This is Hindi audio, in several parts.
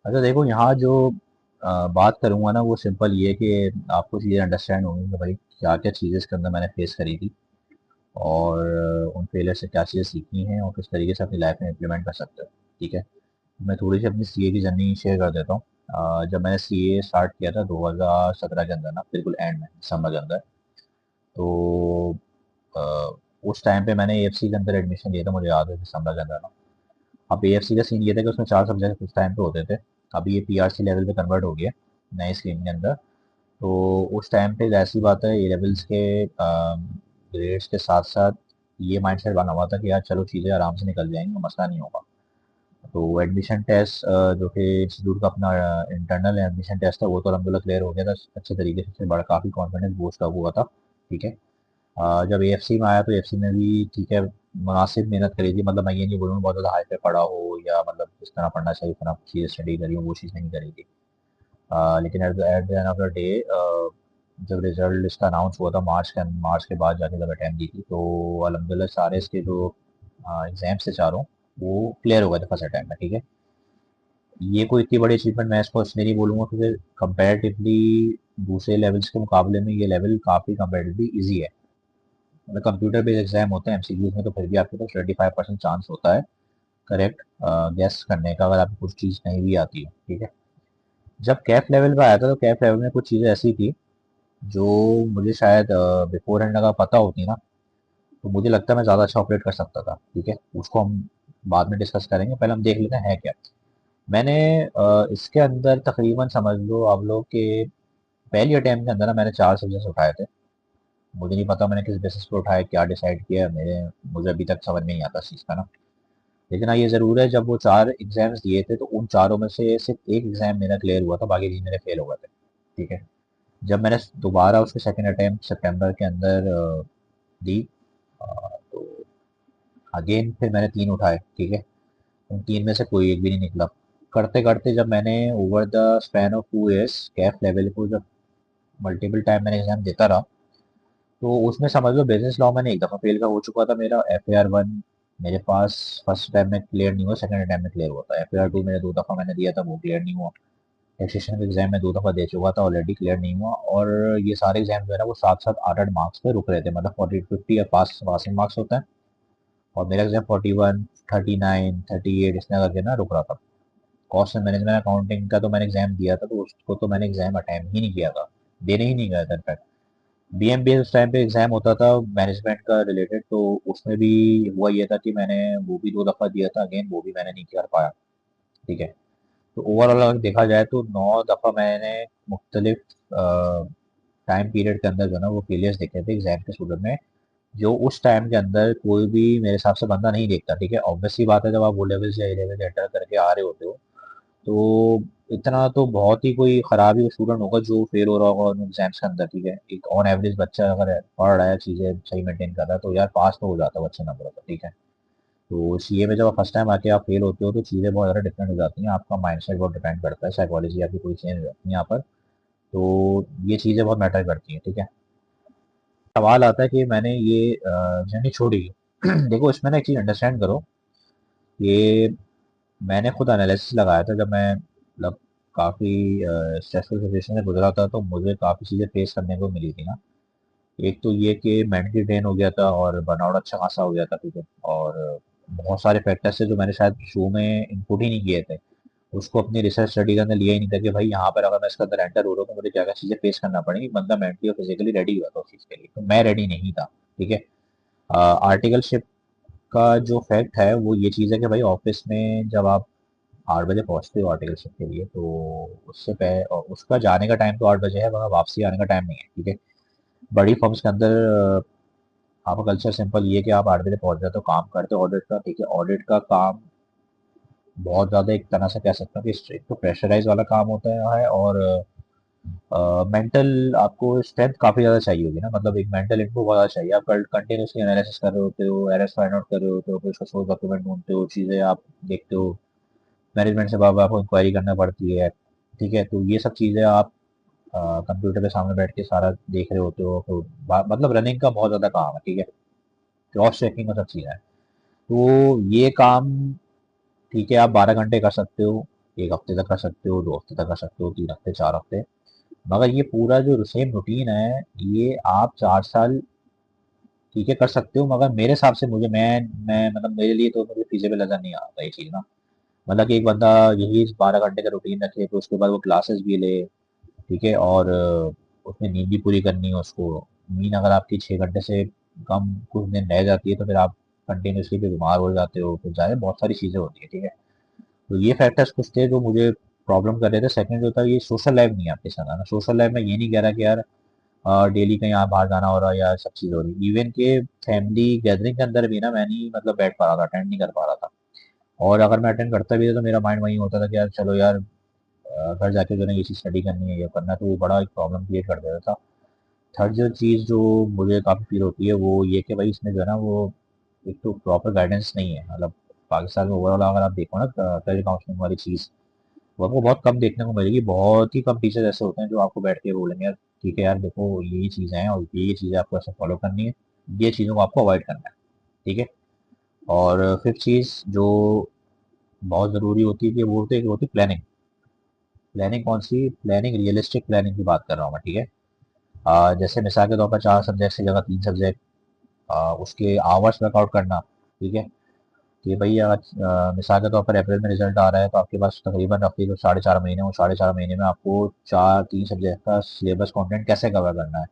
अच्छा देखो, यहाँ जो बात करूँगा ना वो सिंपल ये है कि आपको चीज़ें अंडरस्टैंड होंगी कि भाई क्या क्या चीज़ें इसके अंदर मैंने फेस करी थी, और उन फेलियर से क्या चीज़ें सीखनी हैं और किस तरीके से अपनी लाइफ में इम्प्लीमेंट कर सकते हो। ठीक है, मैं थोड़ी सी अपनी सीए की जर्नी शेयर कर देता हूँ। जब मैंने सीए स्टार्ट किया था 2017 के अंदर ना, बिल्कुल एंड में दिसंबर के अंदर, तो अ, उस टाइम पे मैंने एएफसी के अंदर एडमिशन लिया था, मुझे याद है दिसंबर के अंदर ना। अब एएफसी का सीन ये था कि उसमें 4 सब्जेक्ट उस टाइम पे होते थे। अभी ये पीआरसी लेवल पे कन्वर्ट हो गया नए स्कीम के अंदर। तो उस टाइम पे ऐसी बात है, ए लेवल्स के ग्रेड्स के साथ साथ ये माइंडसेट बना हुआ था कि यार चलो चीज़ें आराम से निकल जाएंगी, मसला नहीं होगा। तो एडमिशन टेस्ट जो कि इंस्टीट्यूट का अपना इंटरनल एडमिशन टेस्ट था, वो तो अलहमदिल्ला क्लियर हो गया था अच्छे तरीके से, बड़ा काफ़ी कॉन्फिडेंस बूस्ट अप हुआ था। ठीक है। जब एएफसी में आया तो एएफसी में भी ठीक है, मुनासिब मेहनत करी थी। मतलब मैं ये नहीं बोलूँगा बहुत ज़्यादा हाई पे पढ़ा हो, या मतलब जिस तरह पढ़ना चाहिए उस तरह चीज़ें स्टडी करी हो, वो चीज़ नहीं करी थी। लेकिन at the end of the day जब रिजल्ट इसका अनाउंस हुआ था मार्च के बाद जाके जब अटैम्प्ट दी थी, तो अलहमदिल्ला सारे इसके जो एग्जाम्स थे चारों, वो क्लियर हो गए थे फर्स्ट अटैम्प्ट में। ठीक है। ये कोई इतनी बड़ी अचीवमेंट मैं इसको इसलिए नहीं बोलूँगा क्योंकि कंपैरेटिवली दूसरे लेवल्स के मुकाबले में ये लेवल काफ़ी कंपैरेटिवली ईजी है। मतलब कंप्यूटर बेस्ड एग्जाम होते हैं एमसीक्यूज में, तो फिर भी आपके पास 25% चांस होता है करेक्ट गेस करने का, अगर आपको कुछ चीज़ नहीं भी आती है। ठीक है। जब कैफ लेवल पे आया था तो कैफ लेवल में कुछ चीज़ें ऐसी थी जो मुझे शायद बिफोर हैंड अगर पता होती ना, तो मुझे लगता है मैं ज़्यादा अच्छा ऑपरेट कर सकता था। ठीक है, उसको हम बाद में डिस्कस करेंगे, पहले हम देख लेते हैं है क्या। मैंने इसके अंदर तकरीबन समझ लो आप लोग के पहली अटैम्प्ट के अंदर ना मैंने 4 सब्जेक्ट उठाए थे। मुझे नहीं पता मैंने किस बेसिस पे उठाया, क्या डिसाइड किया, मुझे अभी तक समझ नहीं आता इस चीज़ का ना। लेकिन हाँ ये ज़रूर है, जब वो 4 एग्जाम्स दिए थे तो उन चारों में से सिर्फ एक एग्जाम मेरा क्लियर हुआ था, बाकी 3 मेरे फेल हो गए थे। ठीक है। जब मैंने दोबारा उसके सेकंड अटेम्प्ट सितंबर के अंदर दी, तो अगेन फिर मैंने 3 उठाए। ठीक है। उन 3 में से कोई एक भी नहीं निकला। करते करते जब मैंने over the span of 2 years Kaif level को जब मल्टीपल टाइम मैंने एग्जाम देता रहा, तो उसमें समझ लो बिजनेस लॉ मैंने एक दफ़ा फेल का हो चुका था मेरा, FAR 1 मेरे पास फर्स्ट टाइम में क्लियर नहीं हुआ, सेकंड टाइम में क्लियर हुआ था। FAR 2 मेरे 2 दफ़ा मैंने दिया था, वो क्लियर नहीं हुआ। टैक्सेशन का एग्जाम में 2 दफ़ा दे चुका था, ऑलरेडी क्लियर नहीं हुआ। और ये सारे एग्जाम जो है ना वो 7-7 8-8 मार्क्स पे रुक रहे थे, मतलब 40-50 या पासिंग मार्क्स होता है। और मेरा एग्जाम 41 39 38 इस तरह करके ना रुक रहा था। कॉस्ट एंड मैनेजमेंट अकाउंटिंग का तो मैंने एग्जाम दिया था, तो उसको तो मैंने एग्जाम अटेम्प्ट ही नहीं किया था, देने ही नहीं गया था इनफैक्ट। बीएमबीएस उस टाइम पे एग्जाम होता था मैनेजमेंट का रिलेटेड, तो उसमें भी हुआ ये था कि मैंने वो भी 2 दफ़ा दिया था, अगेन वो भी मैंने नहीं कर पाया। ठीक है। तो ओवरऑल अगर देखा जाए तो 9 दफ़ा मैंने मुख्तलिफ टाइम पीरियड के अंदर जो है ना वो फेलियर्स देखे थे एग्जाम के सूरत में, जो उस टाइम के अंदर कोई भी मेरे हिसाब से बंदा नहीं देखता। ठीक है, ऑब्वियस सी बात है, जब आप वो लेवल्स या ए लेवल्स एंटर करके आ रहे होते हो, तो इतना तो बहुत ही कोई खराबी वो स्टूडेंट होगा जो फेल हो रहा होगा उन एग्जाम्स के अंदर। ठीक है, एक ऑन एवरेज बच्चा अगर पढ़ रहा है, चीज़ें सही मेंटेन कर रहा है, तो यार पास तो हो जाता है वो अच्छे नंबरों पर। ठीक है। तो सीए में जब फर्स्ट टाइम आके आप फेल होते हो तो चीज़ें बहुत ज़्यादा डिफरेंट हो जाती हैं, आपका माइंडसेट बहुत डिपेंड करता है, साइकोलॉजी आपकी पूरी चेंज हो जाती है यहाँ पर। तो ये चीज़ें बहुत मैटर करती हैं। ठीक है। सवाल आता है कि मैंने ये जर्नी छोड़ी देखो इसमें ना एक चीज़ अंडरस्टैंड करो, ये मैंने खुद एनालिसिस लगाया था जब मैं मतलब काफ़ी स्ट्रेसफुल सिचुएशन से गुजरा था, तो मुझे काफ़ी चीज़ें फेस करने को मिली थी ना। एक तो ये कि मेंटली ड्रेन हो गया था और बर्नआउट अच्छा खासा हो गया था। ठीक है। और बहुत सारे फैक्टर्स थे जो मैंने शायद शुरू में इनपुट ही नहीं किए थे, उसको अपनी रिसर्च स्टडी के अंदर लिया ही नहीं था कि भाई यहाँ पर अगर मैं इसके अंदर एंटर हो रहा हूँ तो मुझे क्या क्या चीज़ें फेस करना पड़ेगी। बंदा मेंटली और फिजिकली रेडी हुआ था उस चीज़ के लिए, तो मैं रेडी नहीं था। ठीक है। आर्टिकलशिप का जो फैक्ट है वो ये चीज़ है कि भाई ऑफिस में जब आप 8 बजे पहुंचते हो आर्टिकलशिप के लिए, तो उससे पहले और उसका जाने का टाइम तो 8 बजे है, मगर वापसी आने का टाइम नहीं है। ठीक है। बड़ी फर्म्स के अंदर आपका कल्चर सिंपल ये है कि आप 8 बजे पहुंच जाते हो, काम करते हो ऑडिट का। ठीक है। ऑडिट का काम बहुत ज़्यादा एक तरह से कह सकता हूँ कि एक तो प्रेशराइज वाला काम होता है, और मेंटल आपको स्ट्रेंथ काफ़ी ज़्यादा चाहिए होगी ना, मतलब एक मेंटल इनपुट बहुत ज़्यादा चाहिए। आप कंटिन्यूसली एनालिसिस कर रहे होते हो, एरर्स फाइंड आउट कर रहे होते हो, फिर उसका सोर्स डॉक्यूमेंट ढूंढते हो, चीज़ें आप देखते हो, मैनेजमेंट से बार बार आपको इंक्वायरी करना पड़ती है। ठीक है। तो ये सब चीज़ें आप कंप्यूटर के सामने बैठ के सारा देख रहे होते हो, तो मतलब रनिंग का बहुत ज़्यादा काम है। ठीक है। क्रॉस चेकिंग और सब चीज़ें हैं। तो ये काम ठीक है आप 12 घंटे कर सकते हो 1 हफ्ते तक कर सकते हो, 2 हफ्ते तक कर सकते हो, 3 हफ्ते, 4 हफ्ते। मगर ये पूरा जो सेम रूटीन है, ये आप 4 साल ठीक है कर सकते हो, मगर मेरे हिसाब से मैं मतलब मेरे लिए तो मुझे फिजिबल नज़र नहीं आता ये चीज़ ना। मतलब कि एक बंदा यही 12 घंटे का रूटीन रखे, तो उसके बाद वो क्लासेस भी ले, ठीक है, और उसमें नींद भी पूरी करनी है उसको। नींद अगर आपकी 6 घंटे से कम कुछ दिन रह जाती है, तो फिर आप कंटिन्यूसली भी बीमार हो जाते हो, फिर जाए बहुत सारी चीज़ें होती है, ठीक है। तो ये फैक्टर्स कुछ थे जो मुझे प्रॉब्लम कर रहे थे। सेकंड जो था, ये सोशल लाइफ नहीं है आपके साथ आना। सोशल लाइफ में ये नहीं कह रहा कि यार डेली कहीं आप बाहर जाना हो रहा है या सब चीज़ हो रही है। इवन के फैमिली गैदरिंग के अंदर भी ना मैं नहीं मतलब बैठ पा रहा था, अटेंड नहीं कर पा रहा था। और अगर मैं अटेंड करता भी था तो मेरा माइंड वही होता था कि यार चलो यार घर जाके जो है ये चीज़ स्टडी करनी है, ये करना है, तो वो बड़ा एक प्रॉब्लम क्रिएट कर देता था। थर्ड जो चीज़ जो मुझे काफ़ी फील होती है वो ये कि भाई इसमें जो है ना वो एक तो प्रॉपर गाइडेंस नहीं है। मतलब पाकिस्तान में ओवरऑल अगर आप देखो ना करियर काउंसलिंग वाली चीज़, वो आपको बहुत कम देखने को मिलेगी। बहुत ही कम टीचर ऐसे होते हैं जो आपको बैठ के बोलेंगे यार ठीक है यार देखो ये चीज़ें हैं और ये चीज़ें आपको ऐसे फॉलो करनी है, ये चीज़ों को आपको अवॉइड करना है, ठीक है। और फिफ्थ चीज़ जो बहुत ज़रूरी होती है कि वो होती है प्लानिंग। प्लानिंग कौन सी प्लानिंग? रियलिस्टिक प्लानिंग की बात कर रहा हूँ मैं, ठीक है। जैसे मिसाल के तौर पर 4 सब्जेक्ट की जगह 3 सब्जेक्ट, उसके आवर्स वर्कआउट करना, ठीक है। कि भाई अगर मिसाल के तौर पर अप्रैल में रिजल्ट आ रहा है तो आपके पास तकरीबन रफली जो 4.5 महीने, वो 4.5 महीने में आपको 3 सब्जेक्ट का सिलेबस कंटेंट कैसे कवर करना है।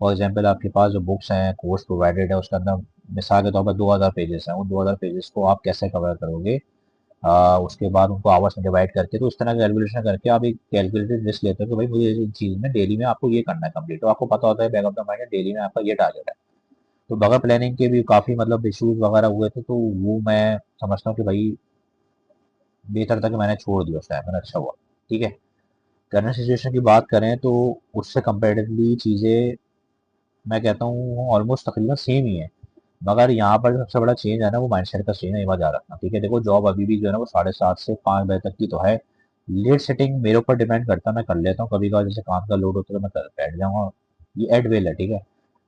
फॉर एग्जांपल आपके पास जो बुक्स हैं, कोर्स प्रोवाइडेड है, उसके अंदर मिसाल के तौर पर 2000 पेजेस हैं, उन 2000 पेजेस को आप कैसे कवर करोगे। उसके बाद उनको आवर्स में डिवाइड करके, तो इस तरह कैलकुलेशन करके आप एक कैलकुलेटेड लिस्ट लेते हो कि भाई मुझे इस चीज़ में डेली में आपको ये करना है कंप्लीट, तो आपको पता होता है back of the mind daily में आपका ये टारगेट है। तो बगैर प्लानिंग के भी काफ़ी मतलब इश्यूज वगैरह हुए थे, तो वो मैं समझता हूँ कि भाई बेहतर था कि मैंने छोड़ दिया उस टाइम, मैंने अच्छा हुआ, ठीक है। करंट सिचुएशन की बात करें तो उससे कंपेरेटिवली चीज़ें मैं कहता हूँ ऑलमोस्ट तकरीबन सेम ही है। मगर यहाँ पर जो सबसे बड़ा चेंज है ना वो माइंडसेट का चेंज है, ये बात याद रखना, ठीक है। देखो जॉब अभी भी जो है ना वो 7:30 से 5 बजे तक की तो है। लेट सेटिंग मेरे ऊपर डिपेंड करता है, मैं कर लेता हूँ कभी कभार, जैसे काम का लोड होता है तो मैं कर बैठ जाऊँगा। ये एडवेल है, ठीक है।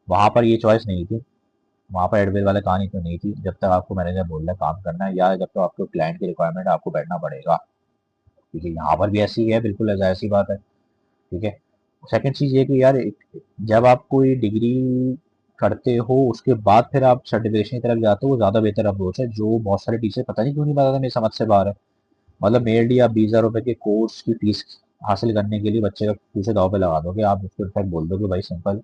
वहाँ पर ये चॉइस नहीं थी। वहाँ पर एडवेल वाला कहानी तो नहीं थी, जब तक आपको मैनेजर बोल रहा है काम करना है या जब तक आपको क्लाइंट की रिक्वायरमेंट है आपको बैठना पड़ेगा, ठीक है। यहाँ पर भी ऐसी ही है, बिल्कुल ऐसी बात है, ठीक है। सेकंड चीज़ ये कि यार जब आप कोई डिग्री करते हो उसके बाद फिर आप सर्टिफिकेशन की तरफ जाते हो, वो ज़्यादा बेहतर अप्रोच है, जो बहुत सारे टीचर पता नहीं क्यों नहीं बताते, मेरी समझ से बाहर है। मतलब मेरे लिए आप 20,000 रुपए के कोर्स की फीस हासिल करने के लिए बच्चे का फ्यूचर दाव पे लगा दोगे। आप उसको इनफैक्ट बोल दो कि भाई सिंपल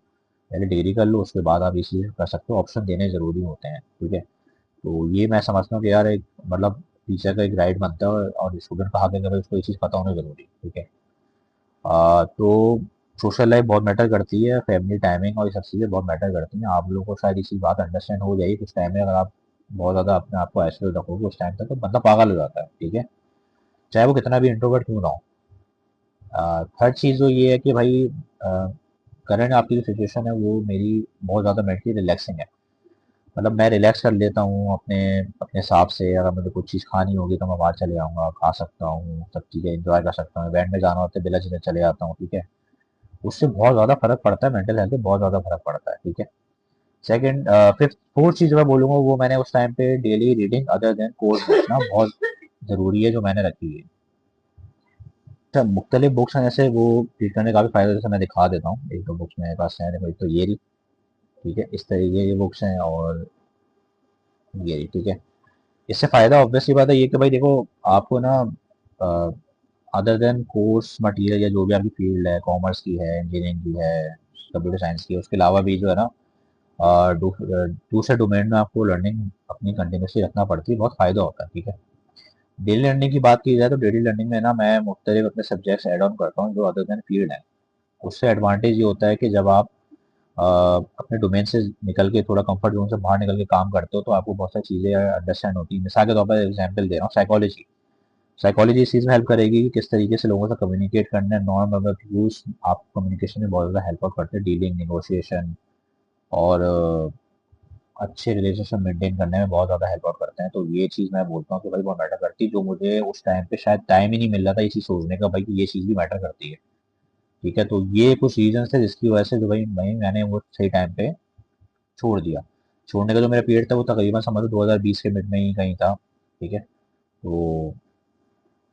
पहले डिग्री कर लो, उसके बाद आप ये चीज़ कर सकते हो, ऑप्शन देने ज़रूरी होते हैं, ठीक है। तो ये मैं समझता हूँ कि यार एक मतलब टीचर का एक राइट बनता है और स्टूडेंट का हक है कि भाई उसको ये चीज़ पता होना ज़रूरी है, ठीक है। तो सोशल लाइफ बहुत मैटर करती है, फैमिली टाइमिंग और ये सब चीज़ें बहुत मैटर करती हैं। आप लोगों को शायद इसी बात अंडरस्टैंड हो जाएगी कुछ टाइम में, अगर आप बहुत ज़्यादा अपने आप को आइसोलेट रखोगे उस टाइम तक तो बंदा पागल हो जाता है, ठीक है। चाहे वो कितना भी इंट्रोवर्ट क्यों ना हो। थर्ड चीज़ जो ये है कि भाई करंट आपकी जो सिचुएशन है वो मेरी बहुत ज़्यादा मेंटली रिलैक्सिंग है। मतलब मैं रिलैक्स कर लेता हूँ अपने अपने हिसाब से। अगर मुझे कुछ चीज़ खानी होगी तो मैं बाहर चले जाऊँगा, खा सकता हूँ, सब चीज़ें एंजॉय कर सकता हूँ। इवेंट में जाना होता है बिला झिझक चले जाता हूँ, ठीक है। उससे बहुत ज़्यादा फ़र्क पड़ता है, मेंटल हेल्थ पे बहुत ज़्यादा फ़र्क पड़ता है, ठीक है। सेकंड फिफ्थ फोर्थ चीज़ मैं बोलूँगा वो मैंने उस टाइम पे daily reading other than course books ना बहुत ज़रूरी है जो मैंने रखी है। अच्छा, मुख्तलिफ बुक्स हैं जैसे वो रीड करने का भी फ़ायदा, जैसे मैं दिखा देता हूँ, एक दो बुक्स मेरे पास हैं। देखो एक तो ये रही, ठीक है, इस तरीके ये बुक्स हैं, और ये रही, ठीक है। इससे फ़ायदा ऑब्वियसली बात है ये कि भाई देखो आपको ना अदर देन कोर्स मटेरियल या जो भी आपकी फील्ड है, कॉमर्स की है, इंजीनियरिंग की है, कंप्यूटर साइंस की है, उसके अलावा भी जो है ना दूसरे डोमेन में आपको लर्निंग अपनी कंटिन्यूसली रखना पड़ती है, बहुत फ़ायदा होता है, ठीक है। डेली लर्निंग की बात की जाए तो डेली लर्निंग में ना मैं मुख्तलिफ अपने सब्जेक्ट्स ऐड ऑन करता हूँ जो अदर देन फील्ड है। उससे एडवांटेज ये होता है कि जब आप अपने डोमेन से निकल के थोड़ा कंफर्ट जोन से बाहर निकल के काम करते हो तो आपको बहुत सारी चीज़ें अंडरस्टैंड होती है। मिसाल के तौर पर एग्जांपल दे रहा हूँ, साइकोलॉजी। साइकोलॉजी इस चीज़ में हेल्प करेगी कि किस तरीके से लोगों से कम्युनिकेट करना है, नॉन वर्बल क्यूज आप कम्युनिकेशन में बहुत ज़्यादा हेल्प आउट करते हैं, डीलिंग, नेगोशिएशन और अच्छे रिलेशनशिप मेंटेन करने में बहुत ज़्यादा हेल्प आउट करते हैं। तो ये चीज़ मैं बोलता हूँ कि भाई बहुत मैटर करती है, जो मुझे उस टाइम पे शायद टाइम ही नहीं मिल रहा था ये चीज़ सोचने का भाई कि ये चीज़ भी मैटर करती है, ठीक है। तो ये कुछ रीजन थे जिसकी वजह से जो भाई मैंने वो सही टाइम पे छोड़ दिया। छोड़ने का जो मेरा पीरियड था वो तकरीबन समझ लो 2020 के मिड में ही कहीं था, ठीक है। तो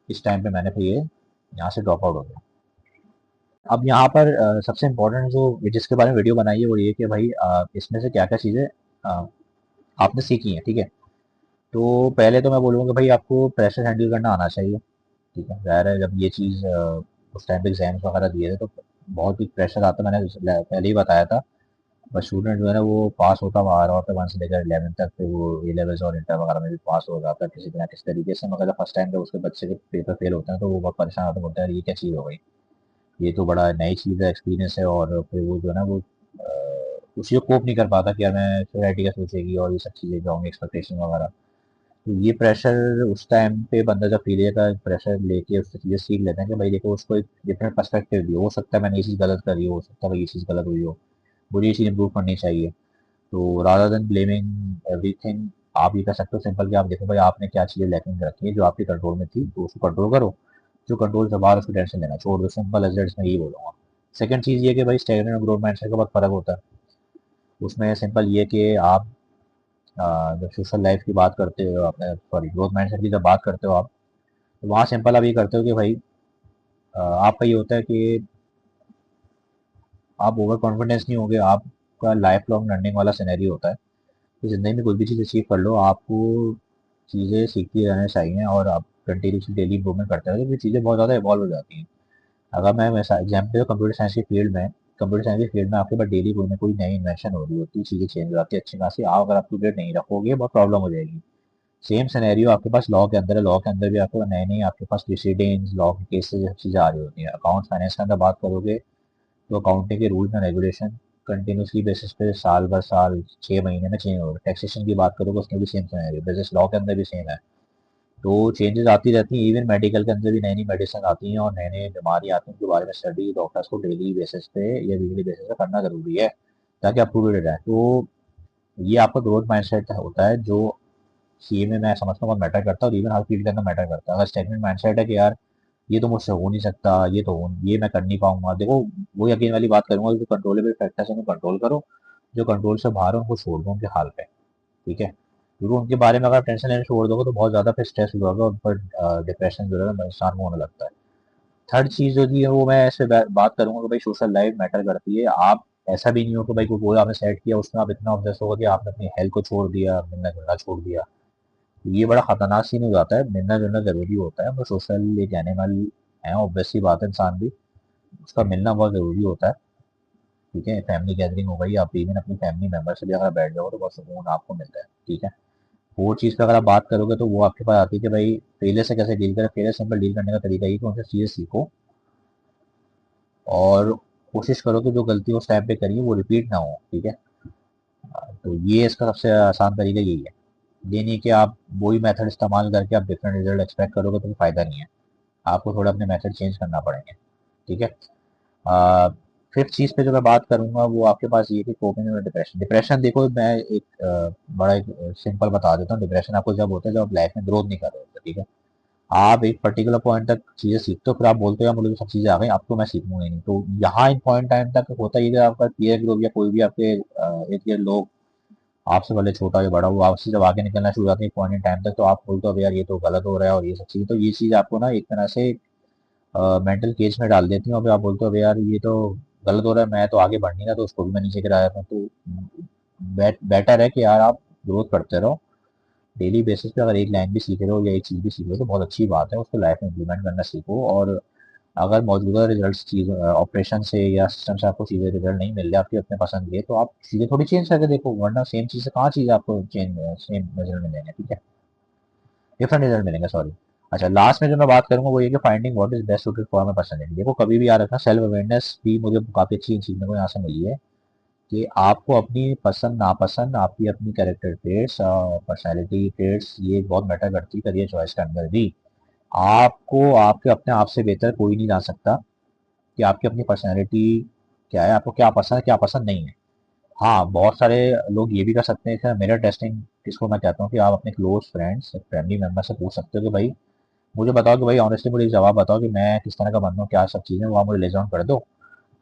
इस टाइम पे मैंने फिर ये यहाँ से ड्रॉप आउट हो गया। अब यहाँ पर सबसे इम्पोर्टेंट जो जिसके बारे में वीडियो बनाई है वो ये कि भाई इसमें से क्या क्या चीज़ें आपने सीखी हैं, ठीक है। तो पहले तो मैं बोलूँगा कि भाई आपको प्रेशर हैंडल करना आना चाहिए, ठीक है। ज़ाहिर है जब ये चीज़ उस टाइम पे एग्जाम्स वगैरह दिए थे तो बहुत ही प्रेशर आता, मैंने पहले ही बताया था। बस स्टूडेंट जो है ना वो पास होता हुआ आ रहा होता है 1 से लेकर 11 तक, फिर वो ए लेवल्स और इंटर वगैरह में भी पास हो जाता है किसी ना किसी तरीके से, मगर जब फर्स्ट टाइम पे उसके बच्चे के पेपर फेल होते हैं तो वो बहुत परेशान होते हैं, बोलते हैं ये क्या चीज़ हो गई, ये तो बड़ा नई चीज़ है, एक्सपीरियंस है। और फिर वो जो है ना वो उसी को कोप नहीं कर पाता कि यार मैं सोसाइटी क्या सोचेगी और ये सब चीज़ें जो होंगी एक्सपेक्टेशन वगैरह। तो ये प्रेशर उस टाइम पे बंदा जब फीलियर का प्रेशर लेके उससे चीज़ें सीख लेते हैं कि भाई देखो उसको एक डिफरेंट पर्सपेक्टिव भी हो सकता है मैंने ये चीज़ गलत करी हो सकता है भाई ये चीज़ गलत हुई हो, मुझे ये चीज़ इंप्रूव करनी चाहिए। तो रादर देन ब्लेमिंग एवरीथिंग, आप ये कर सकते हो सिंपल कि आप देखो भाई आपने क्या चीज़ें लैकिंग रखी है जो आपके कंट्रोल में थी तो उसको कंट्रोल करो, जो कंट्रोल से बाहर उसको टेंशन लेना छोड़ दो, सिंपल एज दैट, मैं यही बोलूँगा। सेकंड चीज़ ये कि भाई स्टैग्नेंट और ग्रोथ माइंडसेट का बहुत फ़र्क होता है। उसमें सिंपल ये कि आप जब सोशल लाइफ की बात करते हो, अपने सॉरी ग्रोथ माइंडसेट की जब बात करते हो आप, तो वहाँ सिंपल आप ये करते हो कि भाई आपका ये होता है कि आप ओवर कॉन्फिडेंस नहीं होगे, आपका लाइफ लॉन्ग लर्निंग वाला सिनेरियो होता है कि ज़िंदगी में कोई भी चीज़ अचीव कर लो, आपको चीज़ें सीखती रहना चाहिए और आप कंटिन्यूसली डेली इंप्रूवमेंट करते रहो, क्योंकि चीज़ें बहुत ज़्यादा इवॉल्व हो जाती हैं। अगर मैं एग्जाम्पल कंप्यूटर साइंस की फील्ड में, कंप्यूटर साइंस की फील्ड में आपके पास डेली कोई ना कोई नई इन्वेंशन हो रही होती है, चीज़ें चेंज हो जाती है अच्छी खासी, आप अगर अप टू डेट नहीं रखोगे बहुत प्रॉब्लम हो जाएगी। सेम सिनेरियो आपके पास लॉ के अंदर है, लॉ के अंदर भी आपको नए नए आपके पास प्रेसिडेंट्स लॉ के केसेस सब चीज़ें आ रही होती हैं। अकाउंट फाइनेंस के अंदर बात करोगे तो अकाउंटिंग के rules and regulation continuously basis पे साल भर साल 6 महीने में चेंज हो रहा है। टैक्सेशन की बात करोगे उसमें भी सेम सिनेरियो, बिजनेस लॉ के अंदर भी सेम है। तो चेंजेस आती रहती हैं, इवन मेडिकल के अंदर भी नई नई मेडिसिन आती हैं और नए नए बीमारी आती हैं, उनके बारे में स्टडी डॉक्टर्स को डेली बेसिस पे या वीकली बेसिस पे करना जरूरी है ताकि अप टू डेट रहे। तो ये आपका ग्रोथ माइंडसेट होता है जो सीए में मैं समझता हूँ बहुत मैटर करता है और इवन हर फील्ड के अंदर मैटर करता है। अगर स्टेगनेंट माइंडसेट है कि यार ये तो मुझसे हो नहीं सकता, ये मैं कर नहीं पाऊंगा, देखो वो यकीन वाली बात करूंगा, जो कंट्रोलेबल फैक्टर्स है उनको कंट्रोल करो, जो कंट्रोल से बाहर है उनको छोड़ दो उनके हाल पे, ठीक है। क्योंकि उनके बारे में अगर आप टेंशन लेना छोड़ दोगे तो बहुत ज़्यादा फिर स्ट्रेस हो जाएगा, उन पर डिप्रेशन जो है ना इंसान को होने लगता है। थर्ड चीज़ जो थी वो मैं ऐसे बात करूंगा कि भाई सोशल लाइफ मैटर करती है। आप ऐसा भी नहीं हो कि भाई कोई गोल आपने सेट किया उसमें आप इतना ऑब्सेस हो गए कि आपने अपनी हेल्थ को छोड़ दिया, मिलना जुलना छोड़ दिया। तो ये बड़ा खतरनाक सीन हो जाता है, मिलना जुलना जरूरी होता है, वो सोशल एक एनिमल है, ऑब्वियस सी बात है, इंसान भी उसका मिलना बहुत ज़रूरी होता है, ठीक है। फैमिली गैदरिंग हो गई, आप इवन अपनी फैमिली मेंबर से भी अगर बैठ जाओ तो बहुत सुकून आपको मिलता है, ठीक है। वो चीज़ पे अगर आप बात करोगे तो वो आपके पास आती है कि भाई फेलियर से कैसे डील करें। फेलियर सिंपल डील करने का तरीका ये कि उनसे चीज़ें सीखो और कोशिश करो कि जो गलती उस टाइम पे करी है वो रिपीट ना हो, ठीक है। तो ये इसका सबसे आसान तरीका यही है। ये नहीं कि आप वही मेथड इस्तेमाल करके आप डिफरेंट रिजल्ट एक्सपेक्ट करोगे तो फ़ायदा नहीं है, आपको थोड़ा अपने मेथड चेंज करना पड़ेंगे, ठीक है। फिफ्थ चीज़ पे जो मैं बात करूंगा वो आपके पास ये कि कोपिंग में डिप्रेशन। डिप्रेशन देखो मैं एक बड़ा एक सिंपल बता देता हूँ। डिप्रेशन आपको जब होता है जब आप लाइफ में ग्रोथ नहीं कर रहे होते, ठीक है। आप एक पर्टिकुलर पॉइंट तक चीज़ें सीखते हो फिर आप बोलते हो यार मुझे तो सब चीज़ें आ गई अब तो मैं सीखूंगा ही नहीं। तो यहाँ इन पॉइंट टाइम तक होता ही है कि आपका पीयर ग्रुप या कोई भी आपके इर्द गिर्द लोग, आपसे भले छोटा या बड़ा, वो आपसे जब आगे निकलना शुरू हो जाते हैं पॉइंट इन टाइम तक तो आप बोलते हो अब यार ये तो गलत हो रहा है और ये सब चीज़, तो ये चीज़ आपको ना एक तरह से मेंटल केज में डाल देती हैं और फिर आप बोलते हो अब यार ये तो गलत हो रहा है, मैं तो आगे बढ़ नहीं रहा, तो उसको भी मैं नीचे गिराया था। तो बेटर है कि यार आप ग्रोथ करते रहो डेली बेसिस पे। अगर एक लाइन भी सीख रहे हो या एक चीज़ भी सीख रहे हो तो बहुत अच्छी बात है, उसको लाइफ में इम्प्लीमेंट करना सीखो। और अगर मौजूदा रिजल्ट चीज ऑपरेशन से या सिस्टम से आपको चीज़ें रिजल्ट नहीं मिल रहे आपके अपने पसंद के, तो आप चीज़ें थोड़ी चेंज करके देखो, वरना सेम चीज़ से कहाँ चीज़ आपको चेंज सेम रिजल्ट मिलेंगे, ठीक है, डिफरेंट रिजल्ट मिलेंगे, सॉरी। अच्छा लास्ट में जो मैं बात करूंगा वो ये कि finding what is best suited for my personality. देखो कभी भी याद रखना सेल्फ अवेयरनेस भी मुझे काफ़ी अच्छी चीज़ मेरे को यहाँ से मिली है कि आपको अपनी पसंद नापसंद, आपकी अपनी कैरेक्टर ट्रेट्स, पर्सनैलिटी ट्रेट्स ये बहुत मैटर करती है करियर चॉइस के अंदर भी। आपको आपके अपने आप से बेहतर कोई नहीं जान सकता कि आपकी अपनी पर्सनैलिटी क्या है, आपको क्या पसंद नहीं है। हाँ बहुत सारे लोग ये भी कर सकते हैं कि मिरर टेस्टिंग, जिसको मैं कहता हूँ कि आप अपने क्लोज फ्रेंड्स फैमिली मेम्बर से पूछ सकते हो कि भाई मुझे बताओ कि भाई ऑनेस्टली मुझे एक जवाब बताओ कि मैं किस तरह का बंदा हूँ, क्या सब चीज़ें वो आप मुझे ले डाउन कर दो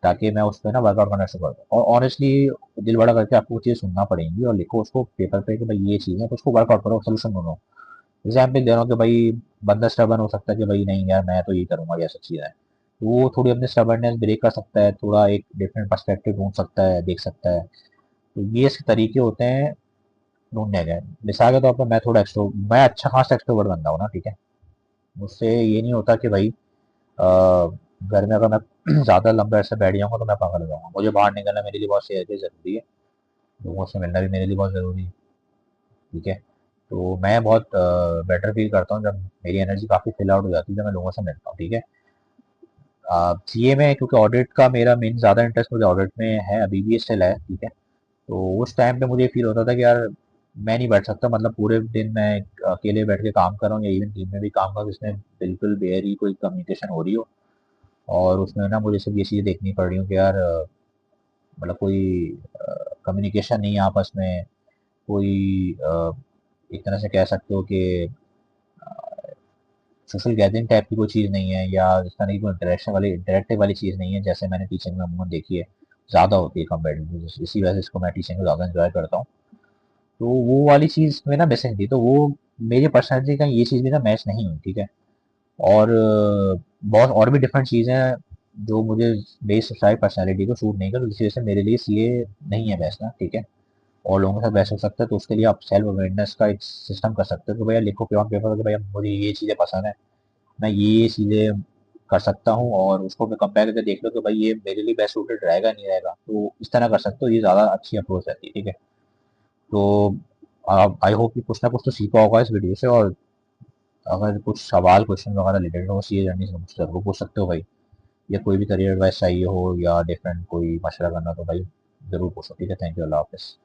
ताकि मैं उस पर ना वर्कआउट करना शुरू कर दूँ। और ऑनेस्टली दिल बड़ा करके आपको वो चीज़ सुनना पड़ेगी और लिखो उसको पेपर पे कि भाई ये चीज़ है, तो उसको वर्कआउट करो, सोल्यूशन ढूंढो। एग्जाम्पल दे रहा हूँ कि भाई बंदा स्टबर्न हो सकता है कि भाई नहीं यार मैं तो ये करूँगा, ये सब चीज़ें है, तो वो थोड़ी अपनी स्टबर्ननेस ब्रेक कर सकता है, थोड़ा एक डिफरेंट पर्सपेक्टिव ढूंढ सकता है, देख सकता है। तो ये इसके तरीके होते हैं ढूंढने गए। मिसाल के तौर पर मैं थोड़ा एक्सट्रो मैं अच्छा खासा एक्सट्रोवर्ट बंदा हूँ ना, ठीक है। मुझसे ये नहीं होता कि भाई घर में अगर मैं ज़्यादा लंबे अरसे बैठ जाऊँगा तो मैं पागल हो जाऊँगा। मुझे बाहर निकलना मेरे लिए बहुत ज़रूरी है, लोगों से मिलना भी मेरे लिए बहुत ज़रूरी है, ठीक है। तो मैं बहुत बेटर फील करता हूँ जब मेरी एनर्जी काफ़ी फिल आउट हो जाती है, जब मैं लोगों से मिलता हूँ, ठीक है। सीए में क्योंकि ऑडिट का मेरा मेन ज़्यादा इंटरेस्ट मुझे ऑडिट में है, अभी भी स्टिल है, ठीक है। तो उस टाइम पे मुझे फील होता था कि यार मैं नहीं बैठ सकता, मतलब पूरे दिन मैं अकेले बैठ के काम कर रहा हूँ या इवन टीम में भी काम कर रहा हूँ जिसमें बिल्कुल बेयर ही कोई कम्युनिकेशन हो रही हो, और उसमें ना मुझे सब ये चीज़ें देखनी पड़ रही हूँ कि यार मतलब कोई कम्युनिकेशन नहीं है आपस में, कोई एक तरह से कह सकते हो कि सोशल गैदरिंग टाइप की कोई चीज़ नहीं है, या इस तरह की कोई इंटरेक्टिव वाली चीज़ नहीं है जैसे मैंने टीचिंग में अमूमन देखी है, ज़्यादा होती है कंपेरेटिव, इसी वजह से इसको मैं टीचिंग को ज़्यादा इंजॉय करता हूँ। तो वो वाली चीज़ में ना मिसिंग थी, तो वो मेरी पर्सनैलिटी का ये चीज़ भी ना मैच नहीं हुई, ठीक है। और बहुत और भी डिफरेंट चीज़ें हैं जो मुझे बेस सारी पर्सनैलिटी को सूट नहीं कर, तो इसी वजह से मेरे लिए सीए नहीं है बेस्ट ना, ठीक है। और लोगों के साथ बेस्ट हो सकता है, तो उसके लिए आप सेल्फ अवेयरनेस का एक सिस्टम कर सकते हो कि भैया लिखो पे ऑन पेपर कि भैया मुझे ये चीज़ें पसंद है, मैं ये चीज़ें कर सकता हूँ, और उसको मैं कंपेयर करके देख लो कि भाई ये मेरे लिए बेस्ट सूटेड रहेगा नहीं रहेगा, तो इस तरह कर सकते हो, ये ज़्यादा अच्छी अप्रोच रहती है, ठीक है। तो आई होप कि कुछ ना कुछ तो सीखा होगा इस वीडियो से, और अगर कुछ सवाल क्वेश्चन वगैरह रिलेटेड हो सी जर्नी से मुझसे ज़रूर पूछ सकते हो भाई, या कोई भी करियर एडवाइस चाहिए हो या डिफरेंट कोई मशवरा करना तो भाई ज़रूर पूछो, ठीक है। थैंक यू, अल्लाह हाफिज़।